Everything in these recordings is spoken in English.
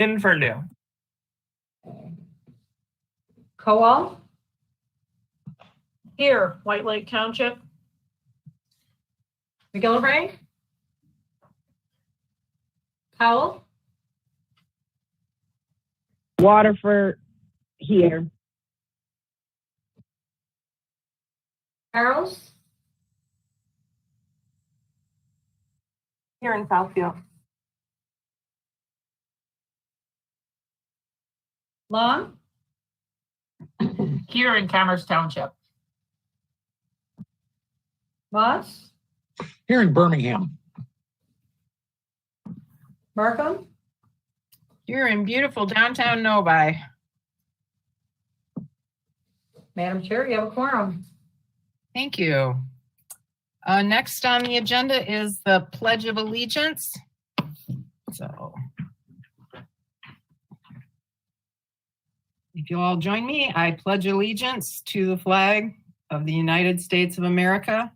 In for new. Kowal, Here, White Lake Township. McGillivray, Powell, Waterford, here. Charles, Here in Southfield. Long, Here in Commerce Township. Moss, Here in Birmingham. Markham, You're in beautiful downtown Novi. Madam Chair, you have a quorum. Thank you. Next on the agenda is the Pledge of Allegiance. So if you all join me, I pledge allegiance to the flag of the United States of America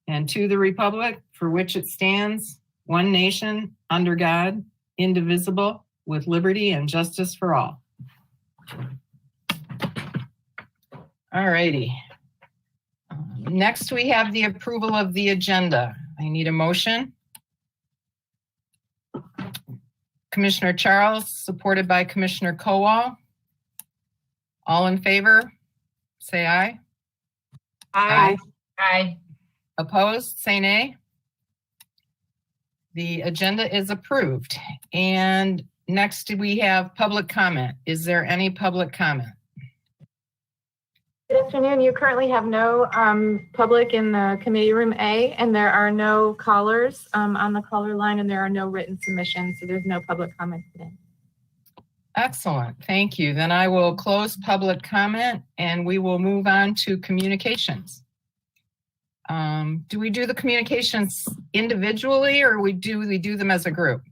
and to the republic for which it stands, one nation, under God, indivisible, with liberty and justice for all. All righty. Next, we have the approval of the agenda. I need a motion. Commissioner Charles, supported by Commissioner Kowal. All in favor, say aye. Aye. Aye. Opposed, say nay. The agenda is approved. And next we have public comment. Is there any public comment? Good afternoon. You currently have no public in the committee room A, and there are no callers on the caller line, and there are no written submissions, so there's no public comment today. Excellent, thank you. Then I will close public comment and we will move on to communications. Do we do the communications individually or we do them as a group?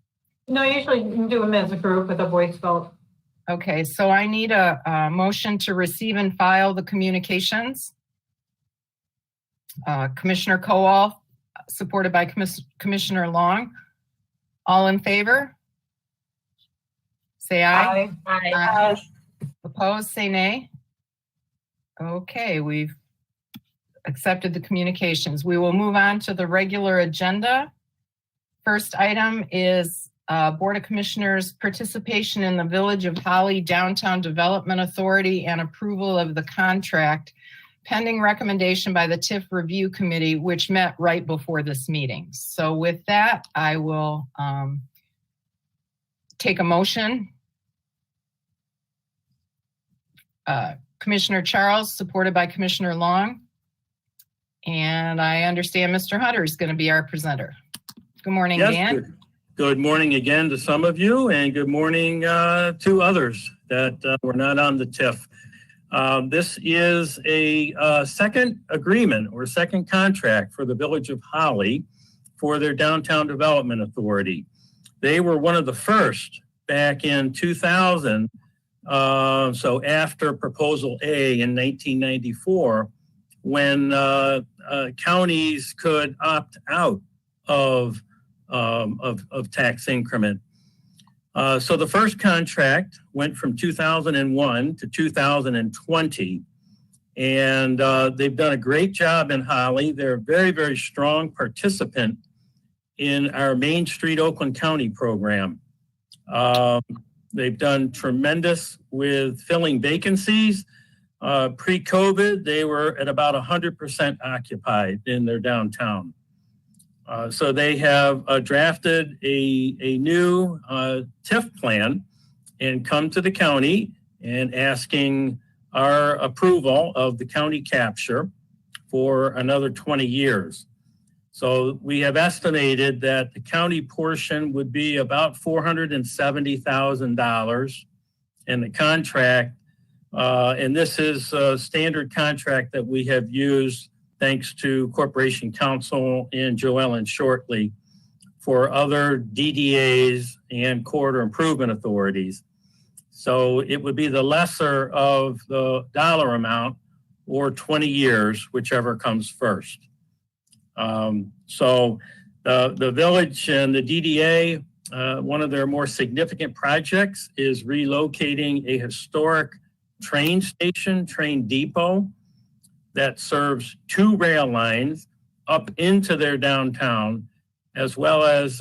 No, usually you can do them as a group with a voice vote. Okay, so I need a motion to receive and file the communications. Commissioner Kowal, supported by Commissioner Long. All in favor? Say aye. Aye. Aye. Opposed, say nay. Okay, we've accepted the communications. We will move on to the regular agenda. First item is Board of Commissioners participation in the Village of Holly Downtown Development Authority and approval of the contract pending recommendation by the TIF Review Committee, which met right before this meeting. So with that, I will take a motion. Commissioner Charles, supported by Commissioner Long. And I understand Mr. Hunter is going to be our presenter. Good morning, Yes, Dan. good morning again to some of you, and good morning to others that were not on the TIF. This is a second agreement or second contract for the Village of Holly for their Downtown Development Authority. They were one of the first back in 2000, so after Proposal A in 1994, when counties could opt out of tax increment. So the first contract went from 2001 to 2020, and they've done a great job in Holly. They're a very, very strong participant in our Main Street Oakland County program. They've done tremendous with filling vacancies. Pre-COVID, they were at about 100% occupied in their downtown. So they have drafted a new TIF plan and come to the county and asking our approval of the county capture for another 20 years. So we have estimated that the county portion would be about $470,000 in the contract. And this is a standard contract that we have used thanks to Corporation Counsel and Joellen Shortley for other DDAs and corridor improvement authorities. So it would be the lesser of the dollar amount or 20 years, whichever comes first. So the village and the DDA One of their more significant projects is relocating a historic train station, train depot that serves 2 rail lines up into their downtown, as well as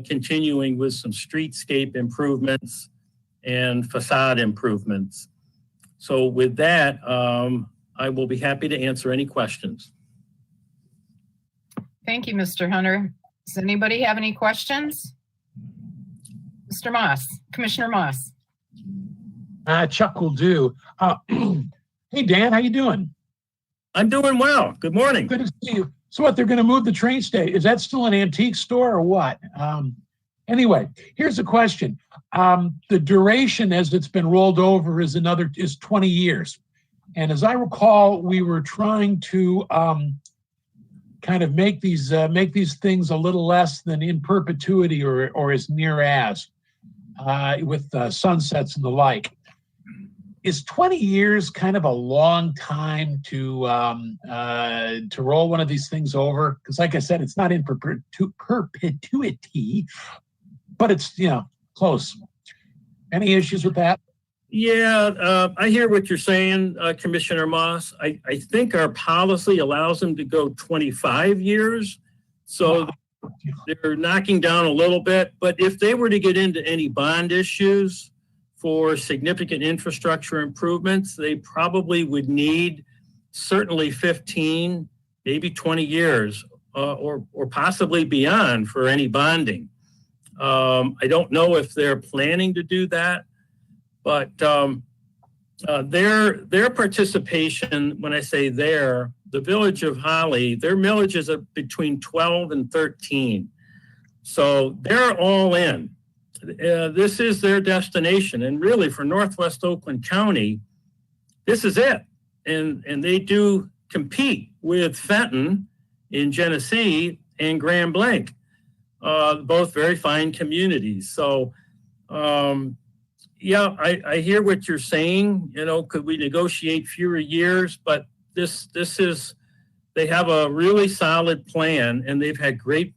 continuing with some streetscape improvements and facade improvements. So with that, I will be happy to answer any questions. Thank you, Mr. Hunter. Does anybody have any questions? Mr. Moss, Commissioner Moss. Chuck will do. Hey, Dan, how you doing? I'm doing well. Good morning. Good to see you. So what, they're going to move the train station? Is that still an antique store or what? Anyway, here's a question. The duration as it's been rolled over is 20 years. And as I recall, we were trying to kind of make these things a little less than in perpetuity or as near as with sunsets and the like. Is 20 years kind of a long time to roll one of these things over? Because like I said, it's not in perpetuity, but it's, close. Any issues with that? Yeah, I hear what you're saying, Commissioner Moss. I think our policy allows them to go 25 years. So they're knocking down a little bit. But if they were to get into any bond issues for significant infrastructure improvements, they probably would need certainly 15, maybe 20 years or possibly beyond for any bonding. I don't know if they're planning to do that, but their participation, when I say the Village of Holly, their millage is between 12 and 13. So they're all in. This is their destination. And really for Northwest Oakland County, this is it. And they do compete with Fenton in Genesee and Grand Blanc, both very fine communities. So, yeah, I hear what you're saying. Could we negotiate fewer years? But this is, they have a really solid plan and they've had great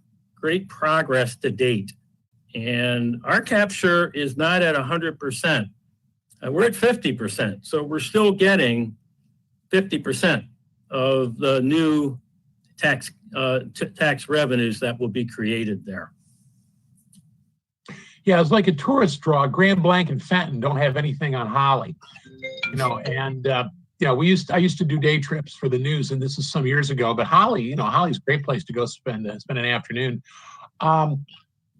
progress to date. And our capture is not at 100%. We're at 50%. So we're still getting 50% of the new tax revenues that will be created there. Yeah, it's like a tourist draw. Grand Blanc and Fenton don't have anything on Holly, and I used to do day trips for the news, and this is some years ago, but Holly, Holly's a great place to go spend an afternoon.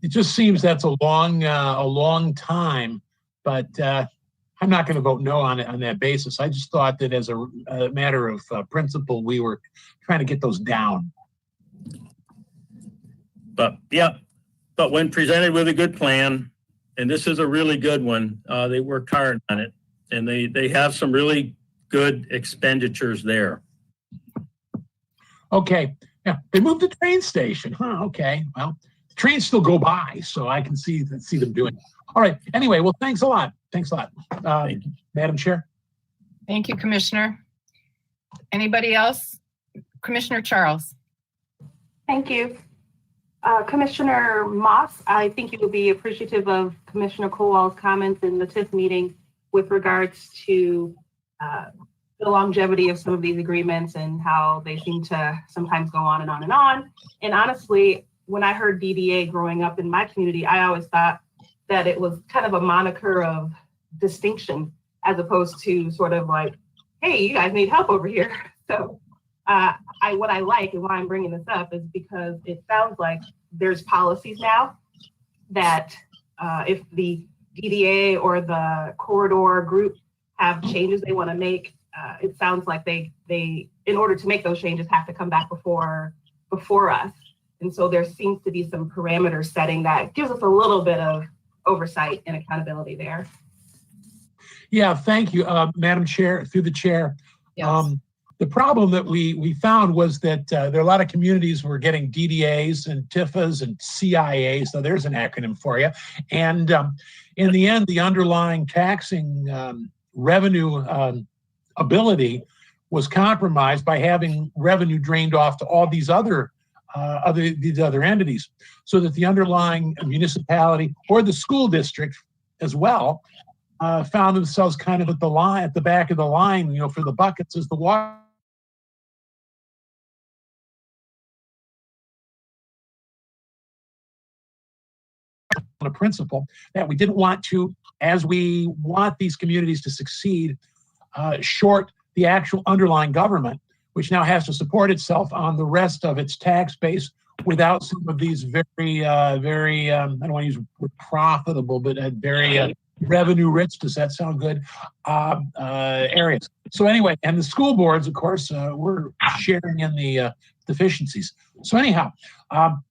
It just seems that's a long time, but I'm not going to vote no on it on that basis. I just thought that as a matter of principle, we were trying to get those down. But when presented with a good plan, and this is a really good one, they worked hard on it, and they have some really good expenditures there. Okay, yeah, they moved the train station. Huh? Okay, well. Trains still go by, so I can see them doing it. All right. Anyway, well, thanks a lot. Madam Chair. Thank you, Commissioner. Anybody else? Commissioner Charles. Thank you. Commissioner Moss, I think you will be appreciative of Commissioner Kowal's comments in the TIF meeting with regards to the longevity of some of these agreements and how they seem to sometimes go on and on and on. And honestly, when I heard DDA growing up in my community, I always thought that it was kind of a moniker of distinction as opposed to sort of like, hey, you guys need help over here. So what I like and why I'm bringing this up is because it sounds like there's policies now that if the DDA or the corridor group have changes they want to make, it sounds like they in order to make those changes have to come back before us. And so there seems to be some parameter setting that gives us a little bit of oversight and accountability there. Yeah, thank you, Madam Chair, through the chair. Yes. The problem that we found was that there are a lot of communities were getting DDAs and TIFAs and CIAs. So there's an acronym for you. And in the end, the underlying taxing revenue ability was compromised by having revenue drained off to all these other these other entities, so that the underlying municipality or the school district as well found themselves kind of at the back of the line, for the buckets as the water. On a principle that we didn't want to, as we want these communities to succeed, short the actual underlying government, which now has to support itself on the rest of its tax base without some of these very, I don't want to use the word profitable, but very revenue rich, does that sound good, areas. So anyway, and the school boards, of course, we're sharing in the deficiencies. So anyhow,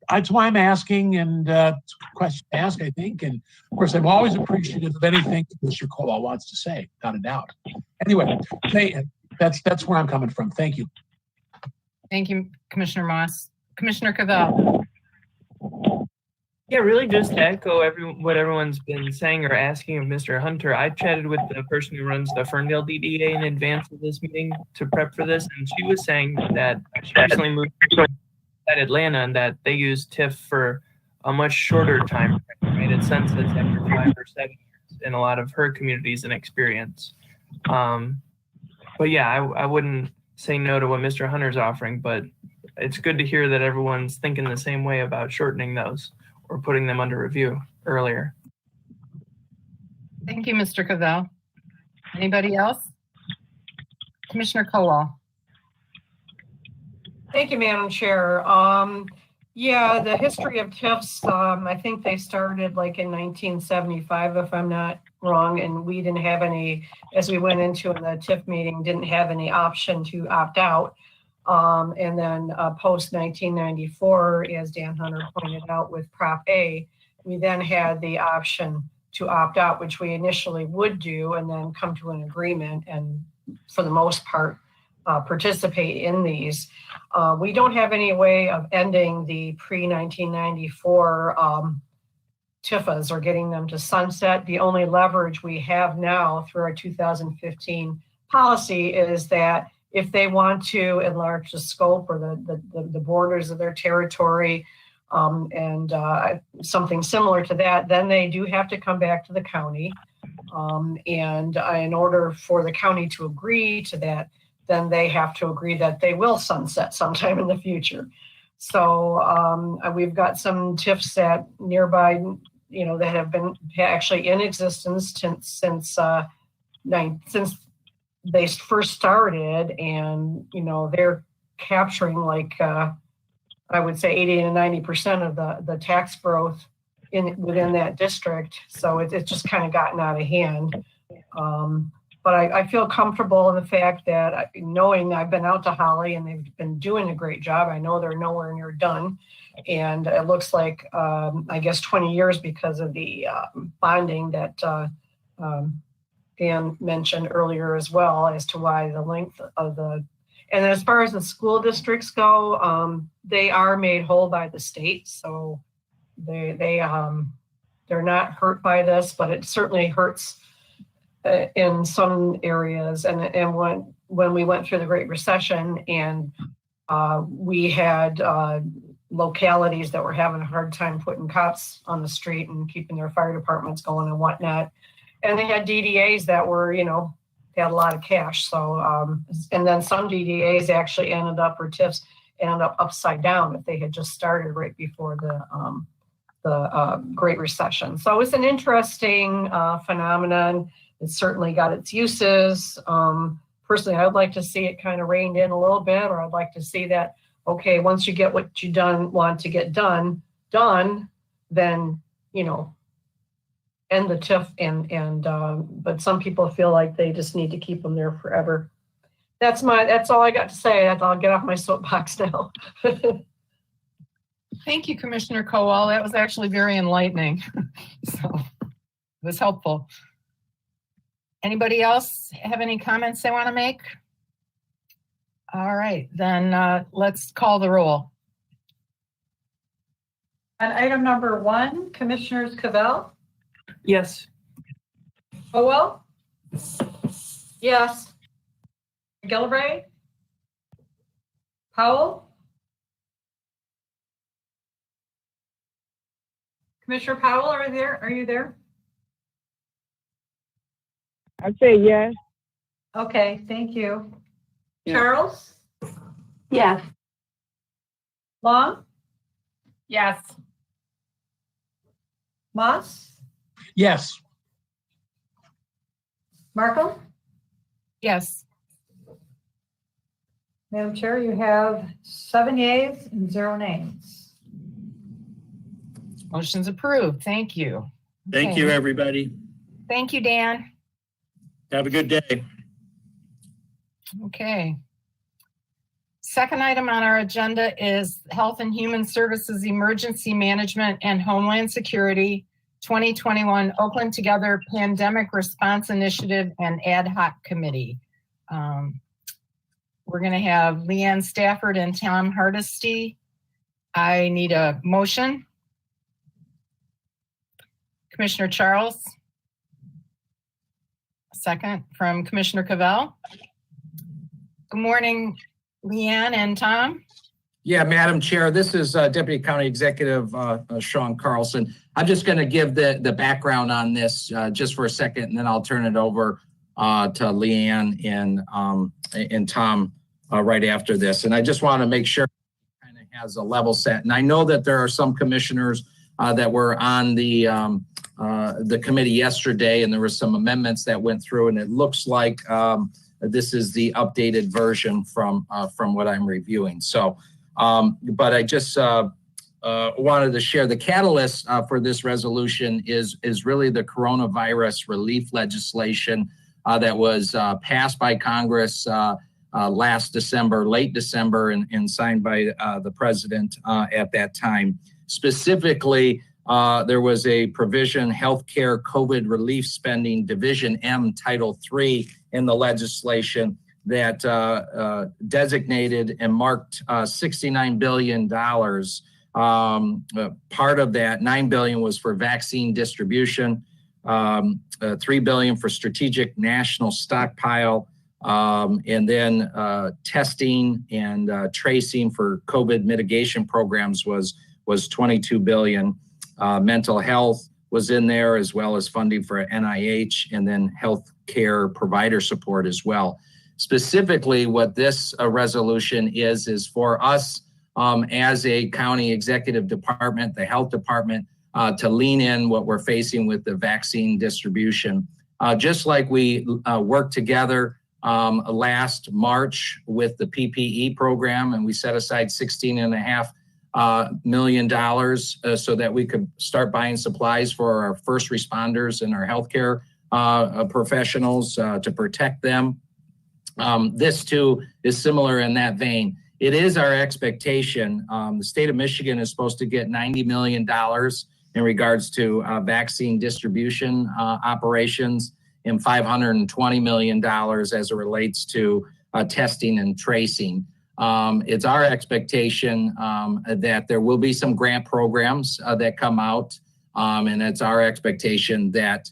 that's why I'm asking, and it's a question to ask, I think. And of course, I'm always appreciative of anything Mr. Kowal wants to say, without a doubt. Anyway, that's where I'm coming from. Thank you. Thank you, Commissioner Moss. Commissioner Cavell. Yeah, really just to echo what everyone's been saying or asking of Mr. Hunter, I chatted with the person who runs the Ferndale DDA in advance of this meeting to prep for this, and she was saying that she recently moved at Atlanta and that they use TIF for a much shorter time frame, right? It sunsets after 5 or 7 years in a lot of her communities and experience. But yeah, I wouldn't say no to what Mr. Hunter's offering, but it's good to hear that everyone's thinking the same way about shortening those or putting them under review earlier. Thank you, Mr. Cavell. Anybody else? Commissioner Kowal. Thank you, Madam Chair. Yeah, the history of TIFs, I think they started like in 1975, if I'm not wrong, and we didn't have any, as we went into in the TIF meeting, didn't have any option to opt out. And then post 1994, as Dan Hunter pointed out with Prop A, we then had the option to opt out, which we initially would do, and then come to an agreement and for the most part participate in these. We don't have any way of ending the pre-1994 TIFAs or getting them to sunset. The only leverage we have now through our 2015 policy is that if they want to enlarge the scope or the borders of their territory and something similar to that, then they do have to come back to the county. And in order for the county to agree to that, then they have to agree that they will sunset sometime in the future. So we've got some TIFs that nearby, that have been actually in existence since they first started, and they're capturing like I would say 80 to 90% of the tax growth within that district. So it's just kind of gotten out of hand. But I feel comfortable in the fact that knowing I've been out to Holly and they've been doing a great job. I know they're nowhere near done. And it looks like, I guess 20 years because of the bonding that Dan mentioned earlier as well as to why the length of and as far as the school districts go, they are made whole by the state. So they're not hurt by this, but it certainly hurts in some areas. And when we went through the Great Recession and we had localities that were having a hard time putting cops on the street and keeping their fire departments going and whatnot. And they had DDAs that were, they had a lot of cash. So, and then some DDAs actually ended up, or TIFs ended up upside down if they had just started right before the Great Recession. So it's an interesting phenomenon. It's certainly got its uses. Personally, I would like to see it kind of reined in a little bit, or I'd like to see that, okay, once you get what you want to get done, then, end the TIF but some people feel like they just need to keep them there forever. That's all I got to say. I'll get off my soapbox now. Thank you, Commissioner Kowal. That was actually very enlightening. So it was helpful. Anybody else have any comments they want to make? All right, then let's call the roll. On item number 1, Commissioners Cavell, Yes. Howell, yes. Gilray, Powell, Commissioner Powell, are you there? I say yes. Okay, thank you. Yeah. Charles? Yes. Long? Yes. Moss? Yes. Markham? Yes. Madam Chair, you have 7 yeas and 0 nays. Motion's approved. Thank you. Thank Okay. you, everybody. Thank you, Dan. Have a good day. Okay. Second item on our agenda is Health and Human Services Emergency Management and Homeland Security 2021 Oakland Together Pandemic Response Initiative and Ad Hoc Committee. We're going to have Leanne Stafford and Tom Hardesty. I need a motion. Commissioner Charles. A second from Commissioner Cavell. Good morning, Leanne and Tom. Yeah, Madam Chair, this is Deputy County Executive Sean Carlson. I'm just going to give the background on this just for a second, and then I'll turn it over to Leanne and Tom right after this. And I just want to make sure it kind of has a level set. And I know that there are some commissioners that were on the committee yesterday, and there were some amendments that went through, and it looks like this is the updated version from what I'm reviewing. So, but I just wanted to share the catalyst for this resolution is really the coronavirus relief legislation that was passed by Congress last December, late December, and signed by the president at that time. Specifically, there was a provision, Healthcare COVID Relief Spending, Division M, Title III in the legislation that designated and marked $69 billion. Part of that, $9 billion was for vaccine distribution, $3 billion for strategic national stockpile, and then testing and tracing for COVID mitigation programs was $22 billion. Mental health was in there, as well as funding for NIH, and then health care provider support as well. Specifically, what this resolution is for us as a county executive department, the health department, to lean in what we're facing with the vaccine distribution. Just like we worked together last March with the PPE program, and we set aside $16.5 million so that we could start buying supplies for our first responders and our healthcare professionals to protect them. This too is similar in that vein. It is our expectation. The state of Michigan is supposed to get $90 million in regards to vaccine distribution operations, and $520 million as it relates to testing and tracing. It's our expectation that there will be some grant programs that come out, and it's our expectation that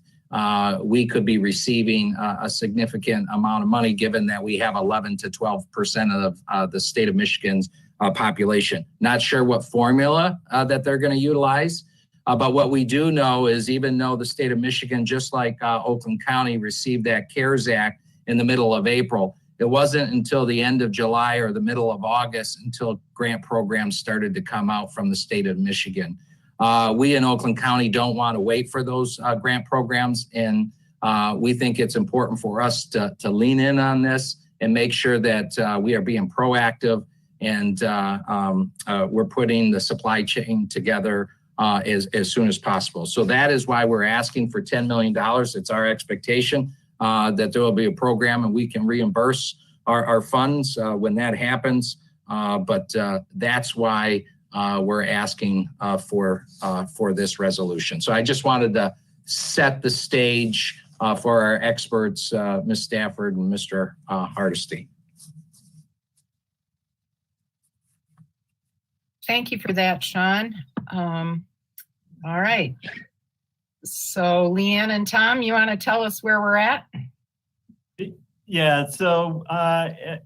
we could be receiving a significant amount of money, given that we have 11 to 12% of the state of Michigan's population. Not sure what formula that they're going to utilize, but what we do know is, even though the state of Michigan, just like Oakland County, received that CARES Act in the middle of April, it wasn't until the end of July or the middle of August until grant programs started to come out from the state of Michigan. We in Oakland County don't want to wait for those grant programs, and we think it's important for us to lean in on this and make sure that we are being proactive, and we're putting the supply chain together as soon as possible. So that is why we're asking for $10 million. It's our expectation that there will be a program and we can reimburse our funds when that happens. But that's why we're asking for this resolution. So I just wanted to set the stage for our experts, Ms. Stafford and Mr. Hardesty. Thank you for that, Sean. All right. So Leanne and Tom, you want to tell us where we're at? Yeah, so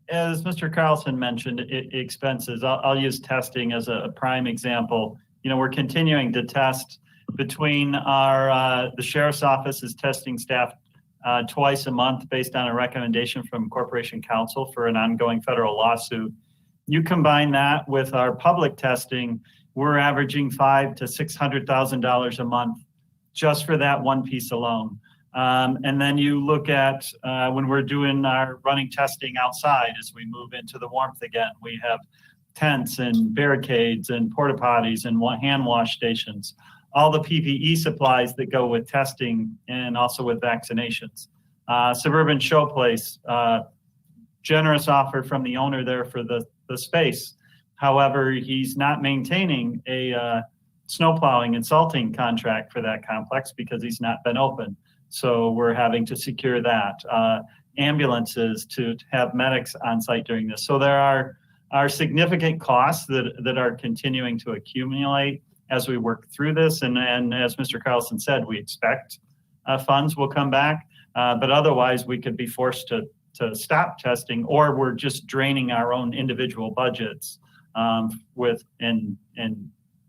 as Mr. Carlson mentioned, expenses, I'll use testing as a prime example. You know, we're continuing to test between our the sheriff's office's testing staff twice a month based on a recommendation from Corporation Counsel for an ongoing federal lawsuit. You combine that with our public testing, we're averaging $500,000 to $600,000 a month just for that one piece alone. And then you look at when we're doing our running testing outside as we move into the warmth again, we have tents and barricades and porta potties and hand wash stations, all the PPE supplies that go with testing and also with vaccinations. Suburban Showplace, generous offer from the owner there for the space. However, he's not maintaining a snow plowing and salting contract for that complex because he's not been open. So we're having to secure that. Ambulances to have medics on site during this. So there are significant costs that are continuing to accumulate as we work through this. And as Mr. Carlson said, we expect funds will come back, but otherwise we could be forced to stop testing, or we're just draining our own individual budgets with and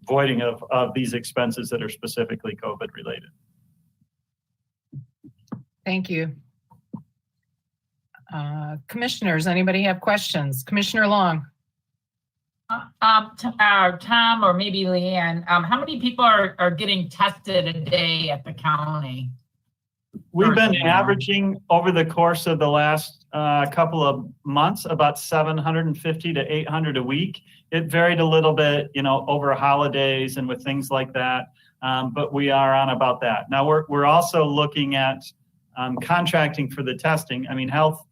voiding of these expenses that are specifically COVID related. Thank you. Commissioners, anybody have questions? Commissioner Long. Tom or maybe Leanne, how many people are getting tested a day at the county? We've been averaging over the course of the last couple of months about 750 to 800 a week. It varied a little bit, over holidays and with things like that, but we are on about that. Now we're also looking at contracting for the testing. I mean, health,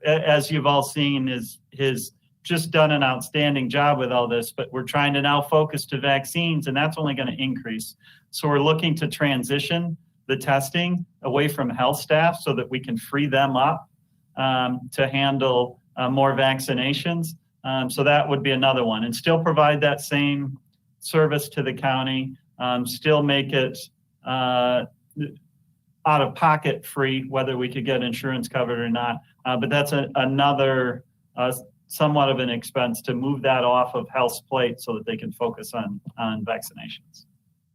as you've all seen, is just done an outstanding job with all this, but we're trying to now focus to vaccines, and that's only going to increase. So we're looking to transition the testing away from health staff so that we can free them up to handle more vaccinations. So that would be another one, and still provide that same service to the county, still make it out of pocket free, whether we could get insurance covered or not. But that's another somewhat of an expense to move that off of health's plate so that they can focus on vaccinations.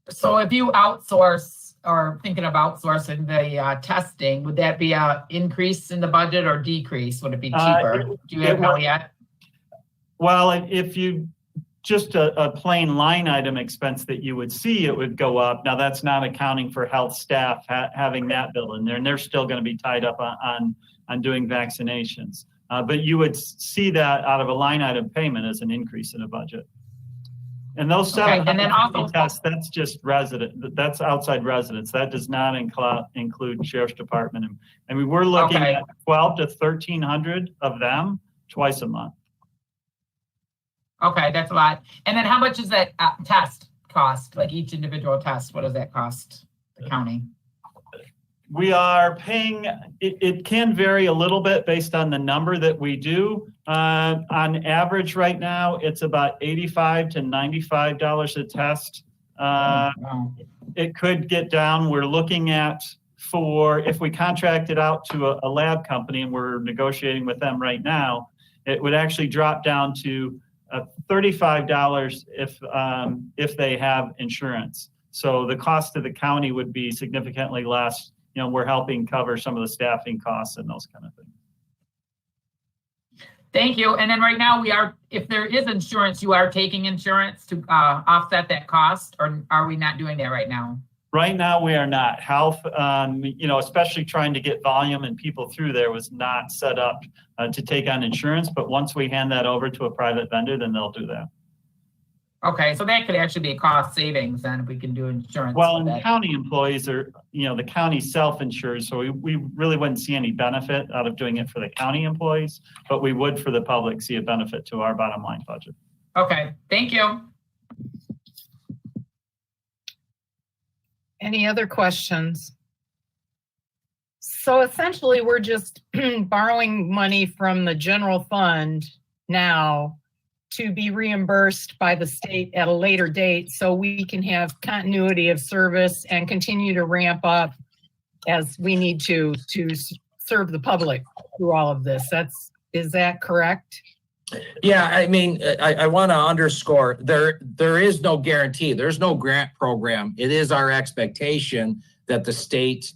So if you outsource or thinking of outsourcing the testing, would that be an increase in the budget or decrease? Would it be cheaper? Do you have know yet? Well, if you just a plain line item expense that you would see, it would go up. Now that's not accounting for health staff having that bill in there, and they're still going to be tied up on doing vaccinations. But you would see that out of a line item payment as an increase in a budget. And those 750 tests, that's just that's outside residents. That does not include Sheriff's Department. And we were looking at 12 to 1,300 of them twice a month. Okay, that's a lot. And then how much does that test cost? Like each individual test, what does that cost the county? We are paying, it can vary a little bit based on the number that we do. On average right now, it's about $85 to $95 a test. It could get down. We're looking at if we contract it out to a lab company, and we're negotiating with them right now, it would actually drop down to $35 if they have insurance. So the cost to the county would be significantly less. We're helping cover some of the staffing costs and those kind of things. Thank you. And then right now if there is insurance, you are taking insurance to offset that cost, or are we not doing that right now? Right now we are not. Health, especially trying to get volume and people through there was not set up to take on insurance. But once we hand that over to a private vendor, then they'll do that. Okay, so that could actually be a cost savings then if we can do insurance. Well, and county employees are, the county self-insures, so we really wouldn't see any benefit out of doing it for the county employees, but we would for the public see a benefit to our bottom line budget. Okay, thank you. Any other questions? So essentially, we're just borrowing money from the general fund now to be reimbursed by the state at a later date so we can have continuity of service and continue to ramp up as we need to serve the public through all of this. Is that correct? Yeah, I mean, I want to underscore there is no guarantee. There's no grant program. It is our expectation that the state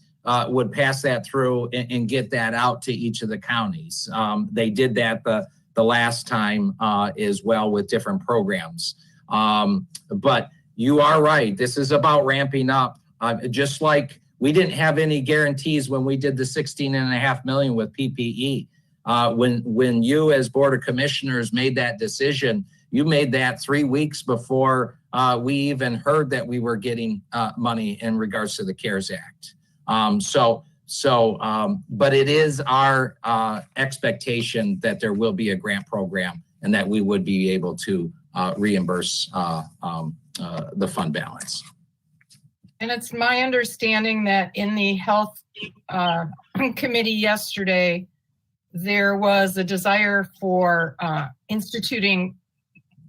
would pass that through and get that out to each of the counties. They did that the last time as well with different programs. But you are right. This is about ramping up. Just like we didn't have any guarantees when we did the 16.5 million with PPE. When you as Board of Commissioners made that decision, you made that 3 weeks before we even heard that we were getting money in regards to the CARES Act. But it is our expectation that there will be a grant program and that we would be able to reimburse the fund balance. And it's my understanding that in the Health Committee yesterday, there was a desire for instituting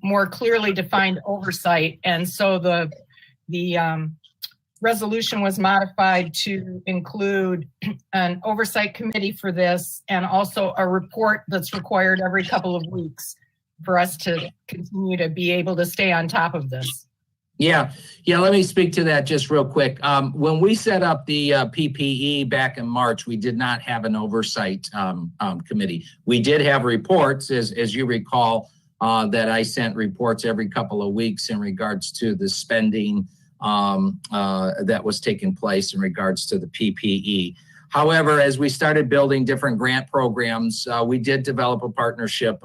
more clearly defined oversight. And so the resolution was modified to include an oversight committee for this and also a report that's required every couple of weeks for us to continue to be able to stay on top of this. Yeah, let me speak to that just real quick. When we set up the PPE back in March, we did not have an oversight committee. We did have reports, as you recall, that I sent reports every couple of weeks in regards to the spending that was taking place in regards to the PPE. However, as we started building different grant programs, we did develop a partnership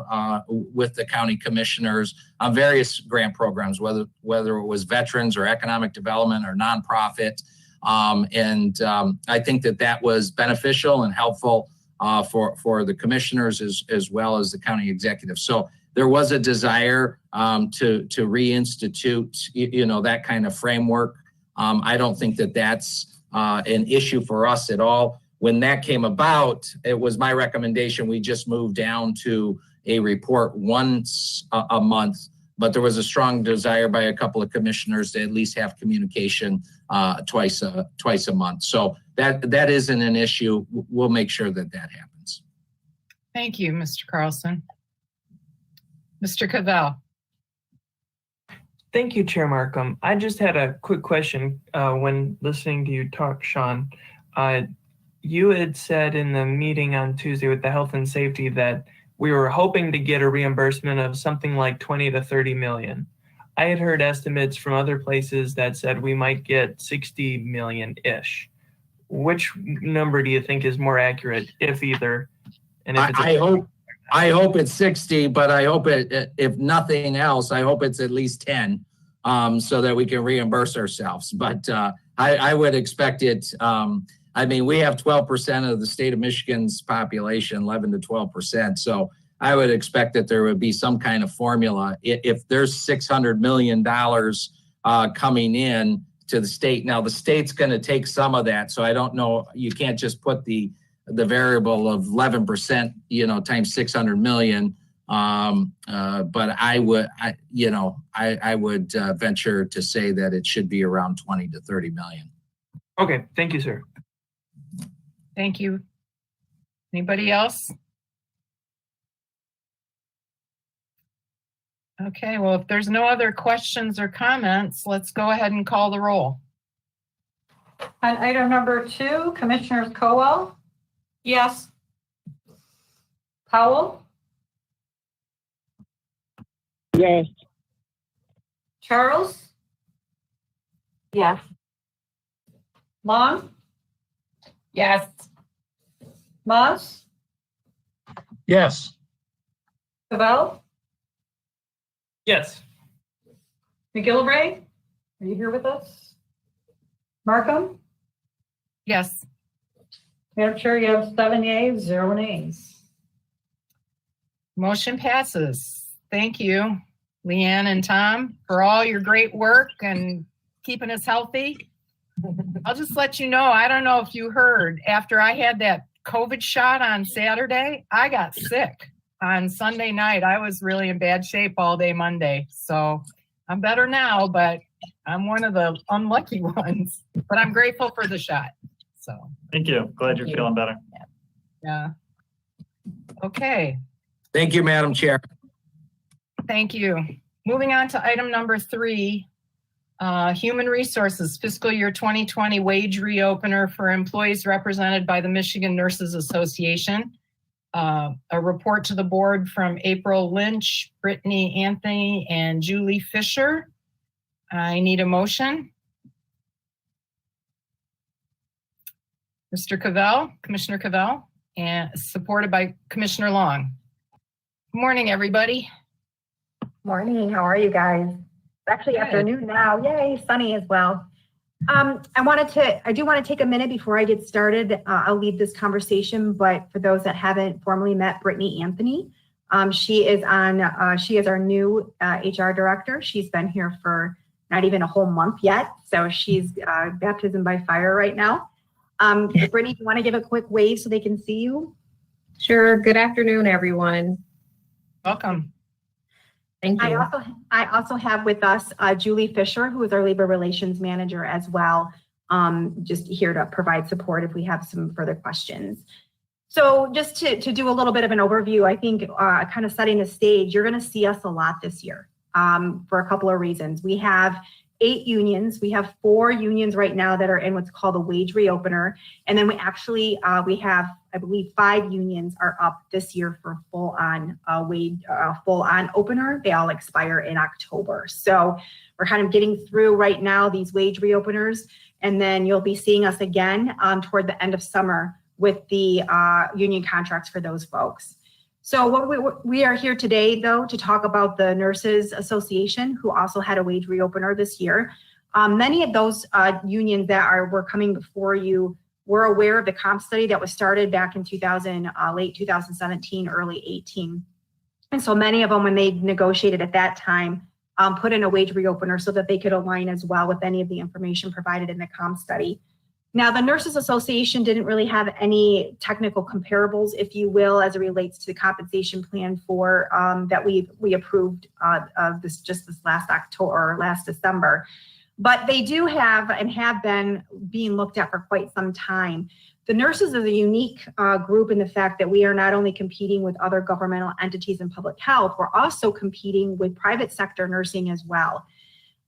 with the county commissioners on various grant programs, whether it was veterans or economic development or nonprofit. I think that was beneficial and helpful for the commissioners as well as the county executive. So there was a desire to reinstitute, that kind of framework. I don't think that's an issue for us at all. When that came about, it was my recommendation we just move down to a report once a month, but there was a strong desire by a couple of commissioners to at least have communication twice a month. So that isn't an issue. We'll make sure that happens. Thank you, Mr. Carlson. Mr. Cavell. Thank you, Chair Markham. I just had a quick question when listening to you talk, Sean. You had said in the meeting on Tuesday with the health and safety that we were hoping to get a reimbursement of something like 20 to 30 million. I had heard estimates from other places that said we might get 60 million-ish. Which number do you think is more accurate, if either? And if I hope it's 60, but I hope if nothing else, I hope it's at least 10 so that we can reimburse ourselves. But I would expect it. We have 12% of the state of Michigan's population, 11 to 12%. So I would expect that there would be some kind of formula. If there's $600 million coming in to the state, now the state's going to take some of that. So I don't know. You can't just put the variable of 11%, times 600 million. But I would venture to say that it should be around 20 to 30 million. Okay. Thank you, sir. Thank you. Anybody else? Okay, well, if there's no other questions or comments, let's go ahead and call the roll. On item number 2, Commissioners Cowell? Yes. Powell? Yes. Charles? Yes. Long? Yes. Moss? Yes. Cavell? Yes. McGillivray? Are you here with us? Markham? Yes. Madam Chair, you have 7 yeas, 0 nays. Motion passes. Thank you, Leanne and Tom, for all your great work and keeping us healthy. I'll just let you know, I don't know if you heard, after I had that COVID shot on Saturday, I got sick. On Sunday night, I was really in bad shape all day Monday. So I'm better now, but I'm one of the unlucky ones. But I'm grateful for the shot. So Thank you. Glad you're feeling better. yeah. Okay. Thank you, Madam Chair. Thank you. Moving on to item number 3, Human Resources Fiscal Year 2020 Wage Reopener for employees represented by the Michigan Nurses Association. A report to the board from April Lynch, Brittany Anthony, and Julie Fisher. I need a motion. Mr. Cavell, Commissioner Cavell, and supported by Commissioner Long. Good morning, everybody. Morning, how are you guys? It's actually afternoon now. Yay, sunny as well. I do want to take a minute before I get started. I'll lead this conversation, but for those that haven't formally met Brittany Anthony, she is our new HR director. She's been here for not even a whole month yet, so she's baptism by fire right now. Brittany, do you want to give a quick wave so they can see you? Sure. Good afternoon, everyone. Welcome. Thank you. I also have with us Julie Fisher, who is our labor relations manager as well, just here to provide support if we have some further questions. So just to do a little bit of an overview, I think kind of setting the stage, you're going to see us a lot this year for a couple of reasons. We have 8 unions. We have 4 unions right now that are in what's called a wage reopener. And then we have, I believe, 5 unions are up this year for full-on opener. They all expire in October. So we're kind of getting through right now these wage reopeners. And then you'll be seeing us again toward the end of summer with the union contracts for those folks. So we are here today, though, to talk about the Nurses Association, who also had a wage reopener this year. Many of those unions that were coming before you were aware of the comp study that was started back in late 2017, early 18. And so many of them, when they negotiated at that time, put in a wage reopener so that they could align as well with any of the information provided in the comp study. Now, the Nurses Association didn't really have any technical comparables, if you will, as it relates to the compensation plan for that we approved this last October or last December. But they do have and have been being looked at for quite some time. The nurses is a unique group in the fact that we are not only competing with other governmental entities in public health, we're also competing with private sector nursing as well.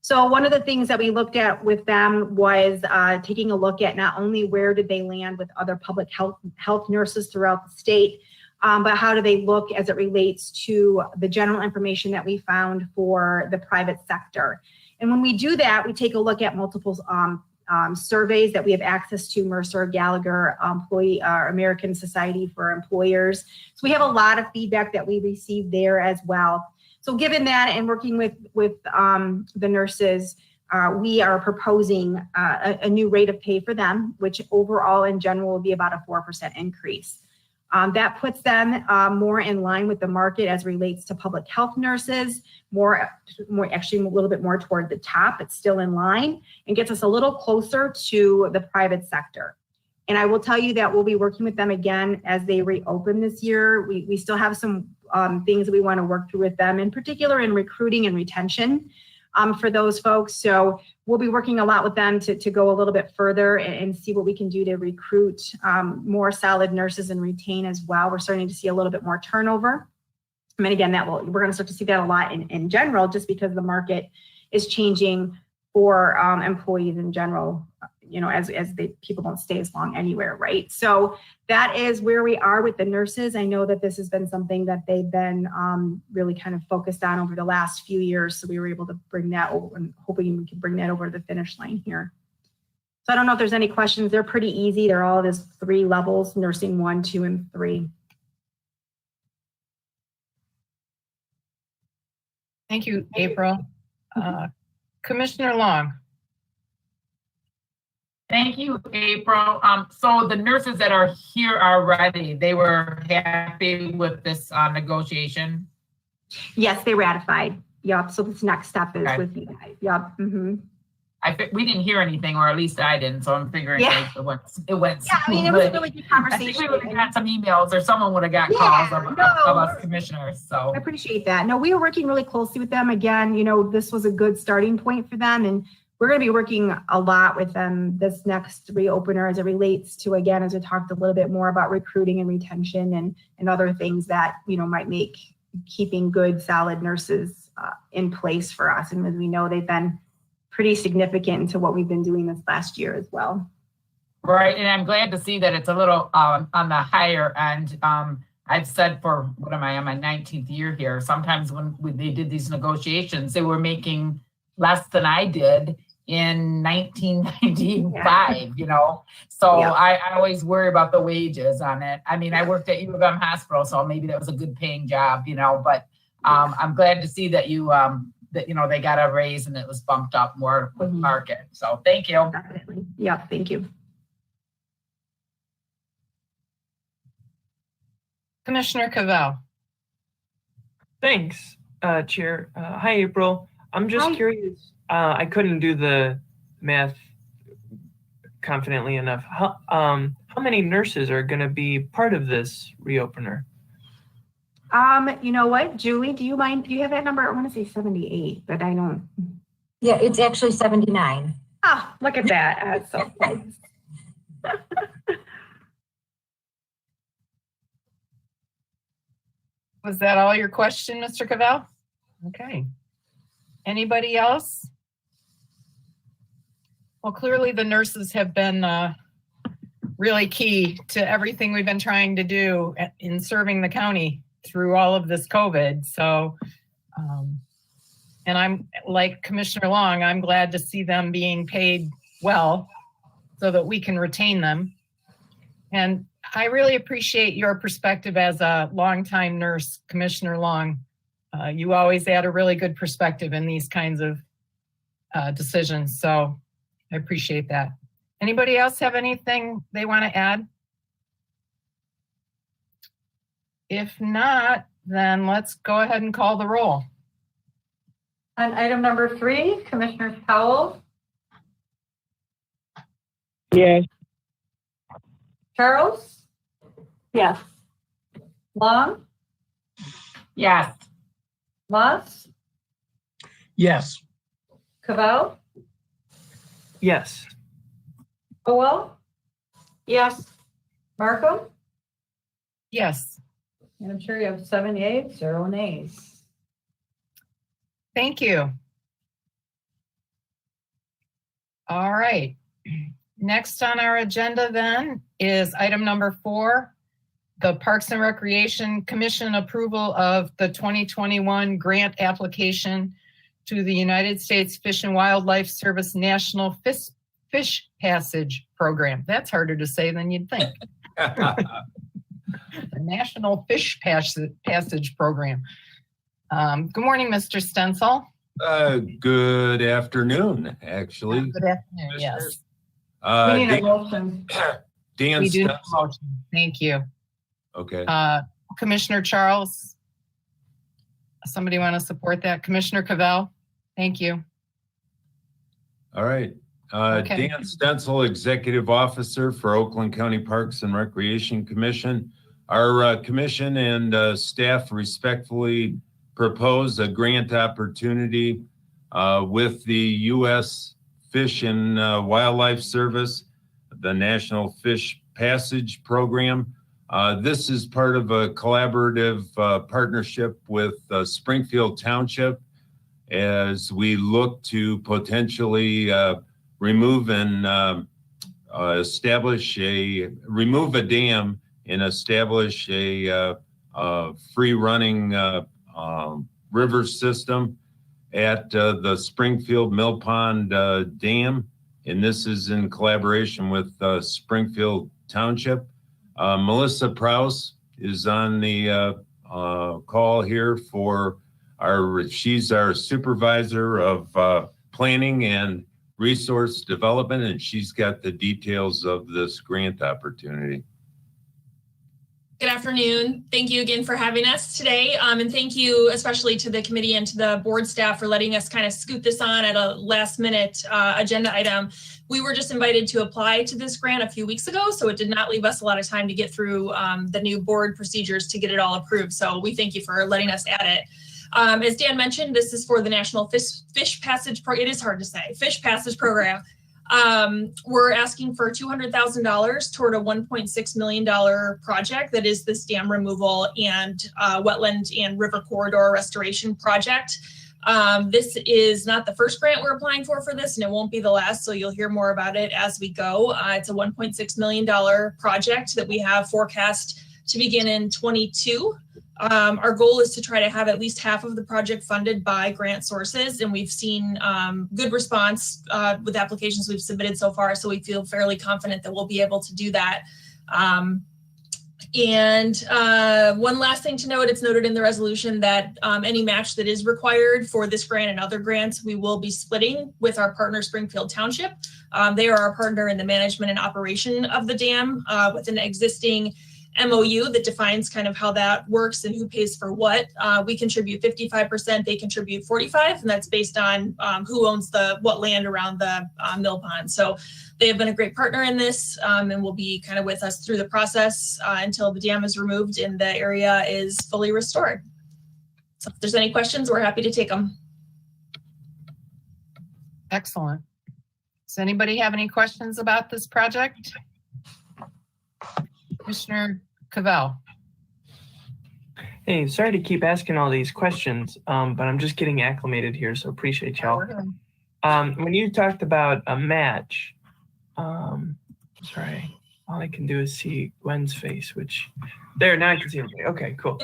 So one of the things that we looked at with them was taking a look at not only where did they land with other public health nurses throughout the state, but how do they look as it relates to the general information that we found for the private sector. And when we do that, we take a look at multiple surveys that we have access to, Mercer, Gallagher, American Society for Employers. So we have a lot of feedback that we received there as well. So given that and working with the nurses, we are proposing a new rate of pay for them, which overall in general will be about a 4% increase. That puts them more in line with the market as relates to public health nurses, actually a little bit more toward the top, but still in line, and gets us a little closer to the private sector. And I will tell you that we'll be working with them again as they reopen this year. We still have some things that we want to work through with them, in particular in recruiting and retention for those folks. So we'll be working a lot with them to go a little bit further and see what we can do to recruit more solid nurses and retain as well. We're starting to see a little bit more turnover. I mean, again, we're going to start to see that a lot in general, just because the market is changing for employees in general, as people don't stay as long anywhere, right? So that is where we are with the nurses. I know that this has been something that they've been really kind of focused on over the last few years. So we were able to bring that over and hoping we can bring that over to the finish line here. So I don't know if there's any questions. They're pretty easy. They're all just 3 levels, nursing 1, 2, and 3. Thank you, April. Commissioner Long. Thank you, April. So the nurses that are here already, they were happy with this negotiation? Yes, they ratified. Yep. So this next step is with you guys. Yep. Mm-hmm. We didn't hear anything, or at least I didn't. So I'm figuring it went. Yeah, I mean, it was a really good conversation. I think we would have got some emails, or someone would have got calls of us commissioners. So I appreciate that. No, we were working really closely with them. Again, this was a good starting point for them, and we're going to be working a lot with them this next reopener as it relates to, again, as we talked a little bit more about recruiting and retention and other things that, might make, keeping good, solid nurses in place for us. And as we know, they've been pretty significant into what we've been doing this last year as well. Right, and I'm glad to see that it's a little on the higher end. I've said for, what am I, on my 19th year here, sometimes when they did these negotiations, they were making less than I did in 1995, you know? So Yeah. I always worry about the wages on it. I mean, I worked at U of M Hospital, so maybe that was a good paying job, you know, but I'm glad to see that you, that, you know, they got a raise and it was bumped up more with market. So thank you. Definitely. Yeah, thank you. Commissioner Cavell. Thanks, Chair. Hi, April. I'm just Hi. curious. I couldn't do the math confidently enough. How many nurses are going to be part of this reopener? You know what, Julie, do you mind? Do you have that number? I want to say 78, but I don't. Yeah, it's actually 79. Oh, look at that. That's so close. Was that all your question, Mr. Cavell? Okay. Anybody else? Well, clearly the nurses have been really key to everything we've been trying to do in serving the county through all of this COVID. So, and I'm like Commissioner Long, I'm glad to see them being paid well so that we can retain them. And I really appreciate your perspective as a longtime nurse, Commissioner Long. You always add a really good perspective in these kinds of decisions. So I appreciate that. Anybody else have anything they want to add? If not, then let's go ahead and call the roll. On item number 3, Commissioner Powell, Yes. Charles, Yes. Long, Yes. Moss, Yes. Cavell, Yes. Howell, Yes. Markham. Yes. Madam Chair, you have 7 yeas, 0 nays. Thank you. All right. Next on our agenda then is item number 4, the Parks and Recreation Commission approval of the 2021 grant application to the United States Fish and Wildlife Service National Fish Passage Program. That's harder to say than you'd think. The National Fish Passage Program. Good morning, Mr. Stencil. Good afternoon, actually. Good afternoon, yes. We need a Dan motion. We do need a Stencil. motion. Thank you. Okay. Commissioner Charles, somebody want to support that? Commissioner Cavell, thank you. All right. Okay. Dan Stencil, Executive Officer for Oakland County Parks and Recreation Commission. Our commission and staff respectfully propose a grant opportunity with the U.S. Fish and Wildlife Service, the National Fish Passage Program. This is part of a collaborative partnership with Springfield Township as we look to potentially remove and remove a dam and establish a free running river system at the Springfield Mill Pond Dam. And this is in collaboration with Springfield Township. Melissa Prouse is on the call here for she's our supervisor of planning and resource development, and she's got the details of this grant opportunity. Good afternoon. Thank you again for having us today. And thank you especially to the committee and to the board staff for letting us kind of scoot this on at a last minute agenda item. We were just invited to apply to this grant a few weeks ago, so it did not leave us a lot of time to get through the new board procedures to get it all approved. So we thank you for letting us add it. As Dan mentioned, this is for the National Fish Passage Program. It is hard to say, Fish Passage Program. We're asking for $200,000 toward a $1.6 million project that is this dam removal and wetland and river corridor restoration project. This is not the first grant we're applying for this, and it won't be the last, so you'll hear more about it as we go. It's a $1.6 million project that we have forecast to begin in 22. Our goal is to try to have at least half of the project funded by grant sources, and we've seen good response with applications we've submitted so far, so we feel fairly confident that we'll be able to do that. One last thing to note, it's noted in the resolution that any match that is required for this grant and other grants, we will be splitting with our partner Springfield Township. They are our partner in the management and operation of the dam with an existing MOU that defines kind of how that works and who pays for what. We contribute 55%, they contribute 45%, and that's based on who owns what land around the mill pond. So they have been a great partner in this and will be kind of with us through the process until the dam is removed and the area is fully restored. So if there's any questions, we're happy to take them. Excellent. Does anybody have any questions about this project? Commissioner Cavell. Hey, sorry to keep asking all these questions, but I'm just getting acclimated here, so appreciate y'all. When you talked about a match, sorry, all I can do is see Gwen's face, which there, now I can see everybody. Okay, cool.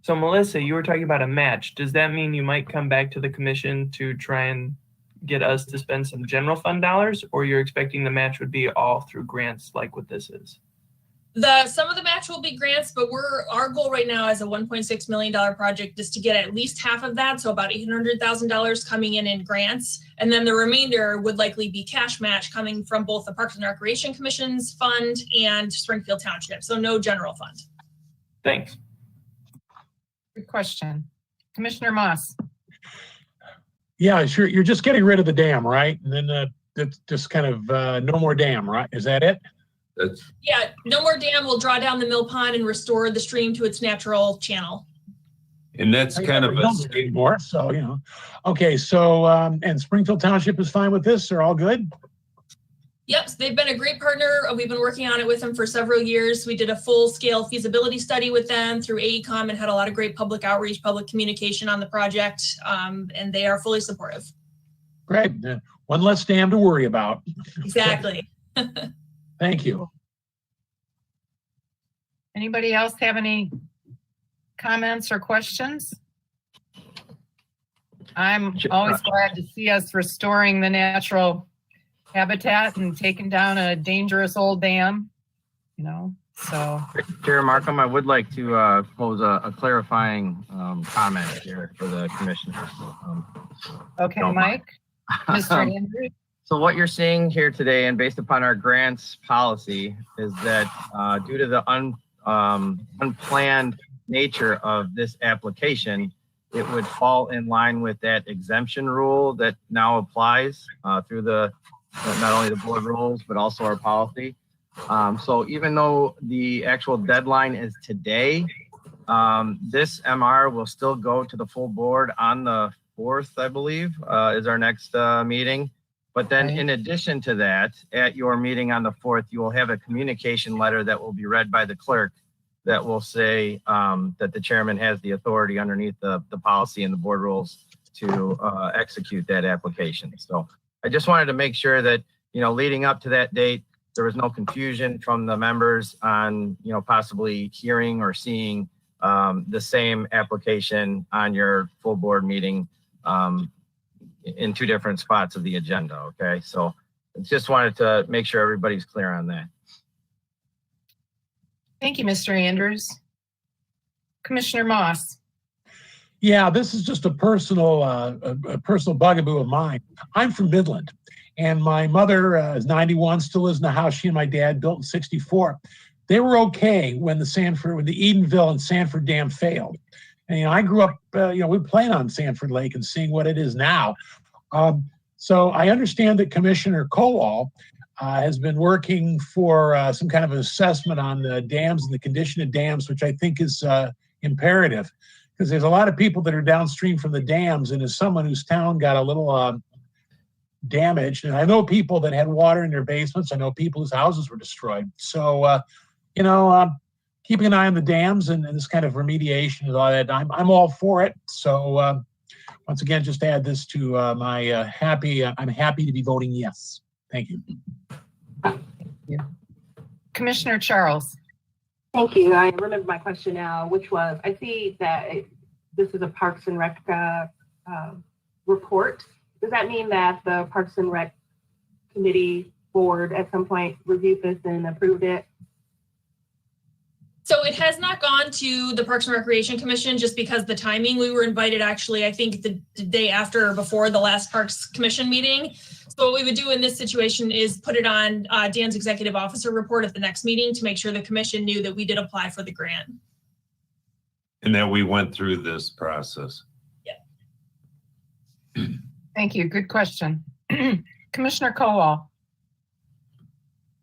So Melissa, you were talking about a match. Does that mean you might come back to the commission to try and get us to spend some general fund dollars, or you're expecting the match would be all through grants like what this is? Some of the match will be grants, but our goal right now as a $1.6 million project is to get at least half of that, so about $800,000 coming in grants, and then the remainder would likely be cash match coming from both the Parks and Recreation Commission's fund and Springfield Township, so no general fund. Thanks. Good question. Commissioner Moss. Yeah, sure. You're just getting rid of the dam, right? And then it's just kind of no more dam, right? Is that it? Yeah, no more dam. We'll draw down the mill pond and restore the stream to its natural channel. And that's kind of more. So, you know, okay. So, and Springfield Township is fine with this? They're all good? Yep, they've been a great partner. We've been working on it with them for several years. We did a full-scale feasibility study with them through AECOM and had a lot of great public outreach, public communication on the project, and they are fully supportive. Great. One less dam to worry about. Exactly. Thank you. Anybody else have any comments or questions? I'm always glad to see us restoring the natural habitat and taking down a dangerous old dam, you know, so. Chair Markham, I would like to pose a clarifying comment here for the commissioners. Okay, Mike. Mr. Andrews. So what you're seeing here today, and based upon our grants policy, is that due to the unplanned nature of this application, it would fall in line with that exemption rule that now applies through not only the board rules, but also our policy. So even though the actual deadline is today, this MR will still go to the full board on the 4th, I believe, is our next meeting. But then in addition to that, at your meeting on the 4th, you will have a communication letter that will be read by the clerk that will say that the chairman has the authority underneath the policy and the board rules to execute that application. So I just wanted to make sure that, you know, leading up to that date, there was no confusion from the members on, you know, possibly hearing or seeing the same application on your full board meeting in 2 different spots of the agenda. Okay. So just wanted to make sure everybody's clear on that. Thank you, Mr. Andrews. Commissioner Moss. Yeah, this is just a personal bugaboo of mine. I'm from Midland, and my mother is 91, still lives in the house she and my dad built in '64. They were okay when the Edenville and Sanford Dam failed. And, you know, I grew up, we played on Sanford Lake and seeing what it is now. So I understand that Commissioner Kowal has been working for some kind of an assessment on the dams and the condition of dams, which I think is imperative, because there's a lot of people that are downstream from the dams. And as someone whose town got a little damaged. And I know people that had water in their basements. I know people whose houses were destroyed. So, keeping an eye on the dams and this kind of remediation and all that, I'm all for it. So once again, just add this to I'm happy to be voting yes. Thank you. Commissioner Charles. Thank you. I remember my question now, which was, I see that this is a Parks and Rec report. Does that mean that the Parks and Rec Committee board at some point reviewed this and approved it? So it has not gone to the Parks and Recreation Commission just because the timing. We were invited actually, I think the day after or before the last Parks Commission meeting. So what we would do in this situation is put it on Dan's executive officer report at the next meeting to make sure the commission knew that we did apply for the grant. And that we went through this process. Yeah. Thank you. Good question. Commissioner Kowal.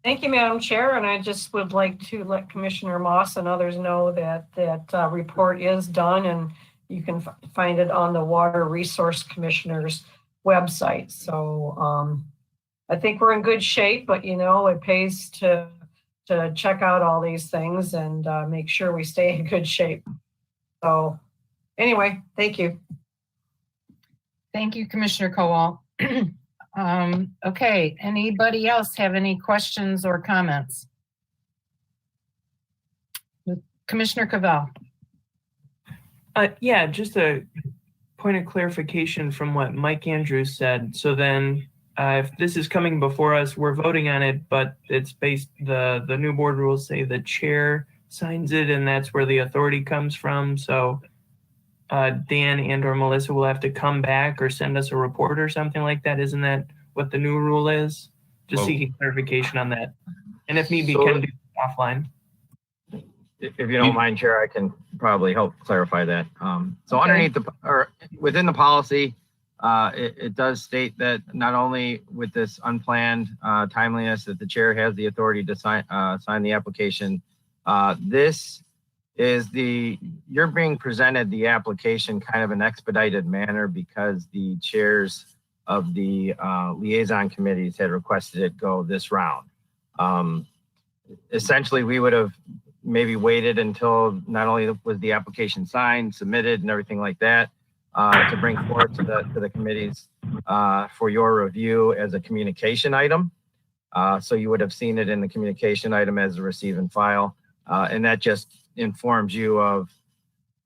Thank you, Madam Chair, and I just would like to let Commissioner Moss and others know that that report is done, and you can find it on the Water Resource Commissioner's website. So I think we're in good shape, but it pays to check out all these things and make sure we stay in good shape. So anyway, thank you. Thank you, Commissioner Kowal. Okay, anybody else have any questions or comments? Commissioner Cavell. Yeah, just a point of clarification from what Mike Andrews said. So then if this is coming before us, we're voting on it, but it's based, the new board rules say the chair signs it and that's where the authority comes from. So Dan and or Melissa will have to come back or send us a report or something like that. Isn't that what the new rule is? Just seeking clarification on that. And if need be, can do it offline. If you don't mind, Chair, I can probably help clarify that. So underneath within the policy, it does state that not only with this unplanned timeliness that the chair has the authority to sign the application. This is you're being presented the application kind of an expedited manner because the chairs of the liaison committees had requested it go this round. Essentially, we would have maybe waited until not only was the application signed, submitted, and everything like that to bring forward to the committees for your review as a communication item. So you would have seen it in the communication item as a receive and file. And that just informs you of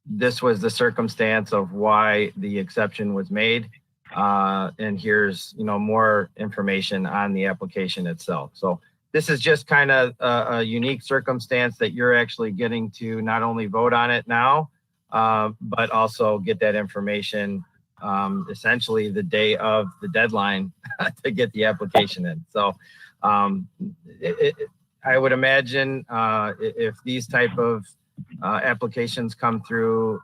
this was the circumstance of why the exception was made. And here's, more information on the application itself. So this is just kind of a unique circumstance that you're actually getting to not only vote on it now, but also get that information essentially the day of the deadline to get the application in. So I would imagine if these type of applications come through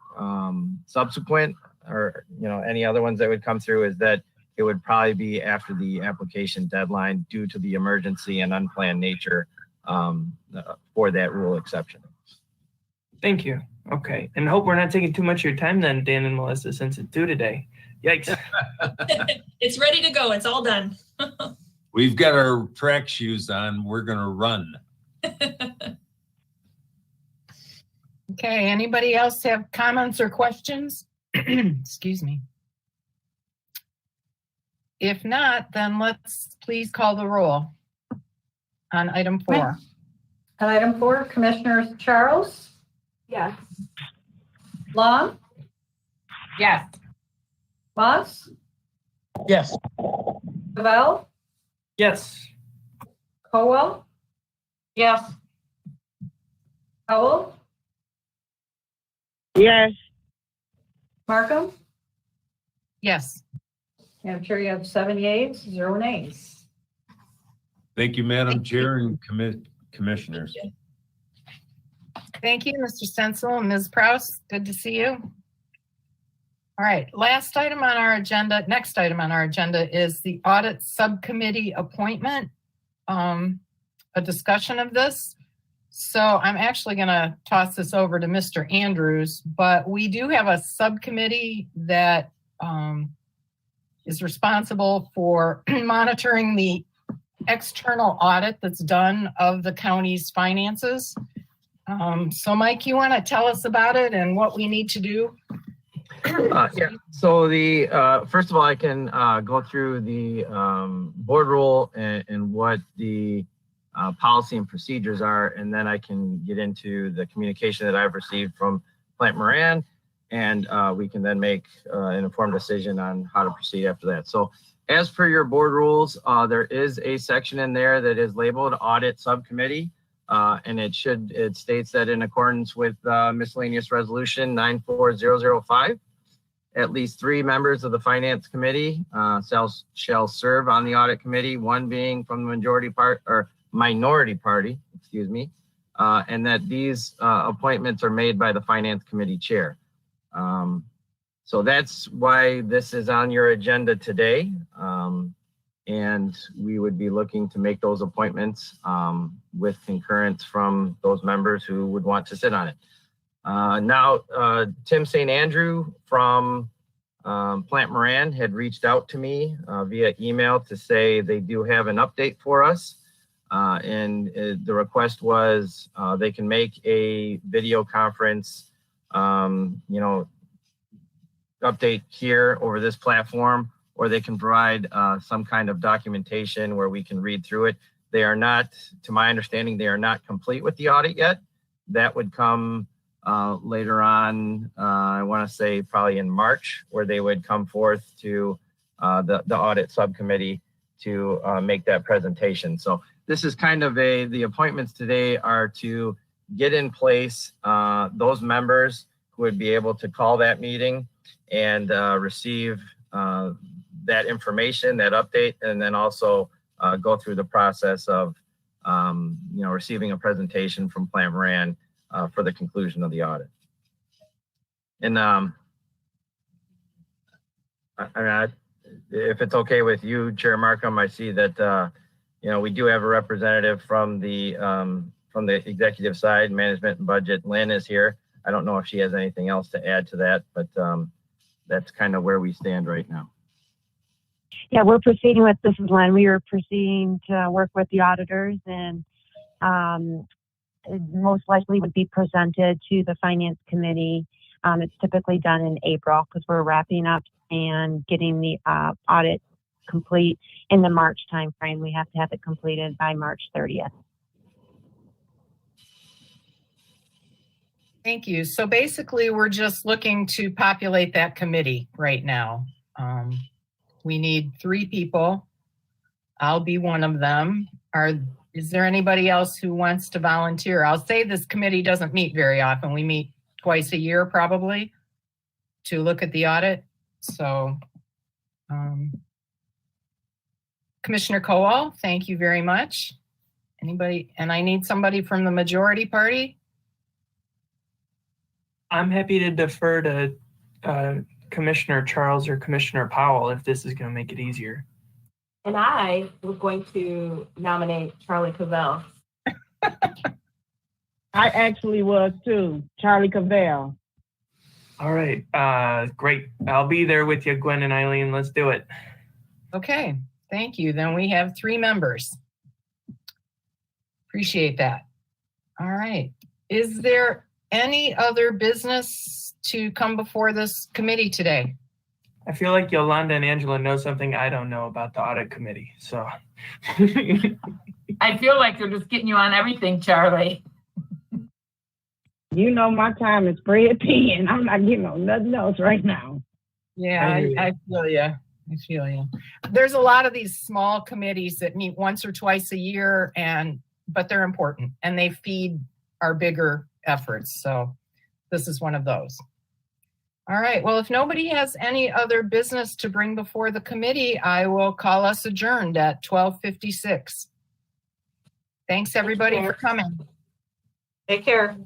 subsequent or any other ones that would come through, is that it would probably be after the application deadline due to the emergency and unplanned nature for that rule exception. Thank you. Okay. And I hope we're not taking too much of your time then, Dan and Melissa, since it's due today. Yikes. It's ready to go. It's all done. We've got our track shoes on. We're going to run. Okay, anybody else have comments or questions? Excuse me. If not, then let's please call the roll on item 4. On item 4, Commissioners Charles? Yes. Long? Yes. Moss? Yes. Cavell? Yes. Cowell? Yes. Howell? Yes. Markham? Yes. I'm sure you have 7 yeas, 0 nays. Thank you, Madam Chair and commissioners. Thank you, Mr. Stencil and Ms. Prouse. Good to see you. All right, next item on our agenda is the audit subcommittee appointment, a discussion of this. So I'm actually going to toss this over to Mr. Andrews, but we do have a subcommittee that is responsible for monitoring the external audit that's done of the county's finances. So Mike, you want to tell us about it and what we need to do? Yeah, so first of all, I can go through the board rule and what the policy and procedures are, and then I can get into the communication that I've received from Plant Moran, and we can then make an informed decision on how to proceed after that. So as per your board rules, there is a section in there that is labeled Audit Subcommittee, and it states that in accordance with miscellaneous resolution 94005, at least 3 members of the Finance Committee shall serve on the Audit Committee, one being from the minority party, excuse me, and that these appointments are made by the Finance Committee Chair. So that's why this is on your agenda today. And we would be looking to make those appointments with concurrence from those members who would want to sit on it. Now, Tim St. Andrew from Plant Moran had reached out to me via email to say they do have an update for us. And the request was they can make a video conference, update here over this platform, or they can provide some kind of documentation where we can read through it. They are not, to my understanding, they are not complete with the audit yet. That would come later on, I want to say probably in March, where they would come forth to the audit subcommittee to make that presentation. So this is kind of the appointments today are to get in place those members who would be able to call that meeting and receive that information, that update, and then also go through the process of receiving a presentation from Plant Moran for the conclusion of the audit. And if it's okay with you, Chair Markham, I see that we do have a representative from the executive side, management and budget. Lynn is here. I don't know if she has anything else to add to that, but that's kind of where we stand right now. Yeah, we're proceeding with, this is Lynn, we are proceeding to work with the auditors, and it most likely would be presented to the Finance Committee. It's typically done in April because we're wrapping up and getting the audit complete in the March timeframe. We have to have it completed by March 30th. Thank you. So basically, we're just looking to populate that committee right now. We need 3 people. I'll be one of them. Is there anybody else who wants to volunteer? I'll say this committee doesn't meet very often. We meet twice a year probably to look at the audit. So Commissioner Kowal, thank you very much. Anybody? And I need somebody from the majority party. I'm happy to defer to Commissioner Charles or Commissioner Powell if this is going to make it easier. And I was going to nominate Charlie Cavell. I actually was too, Charlie Cavell. All right, great. I'll be there with you, Gwen and Eileen. Let's do it. Okay, thank you. Then we have 3 members. Appreciate that. All right. Is there any other business to come before this committee today? I feel like Yolanda and Angela know something I don't know about the audit committee, so. I feel like they're just getting you on everything, Charlie. You know my time is spread thin. I'm not getting on nothing else right now. Yeah, I feel you. I feel you. There's a lot of these small committees that meet once or twice a year, but they're important and they feed our bigger efforts. So this is one of those. All right. Well, if nobody has any other business to bring before the committee, I will call us adjourned at 12:56. Thanks everybody for coming. Take care.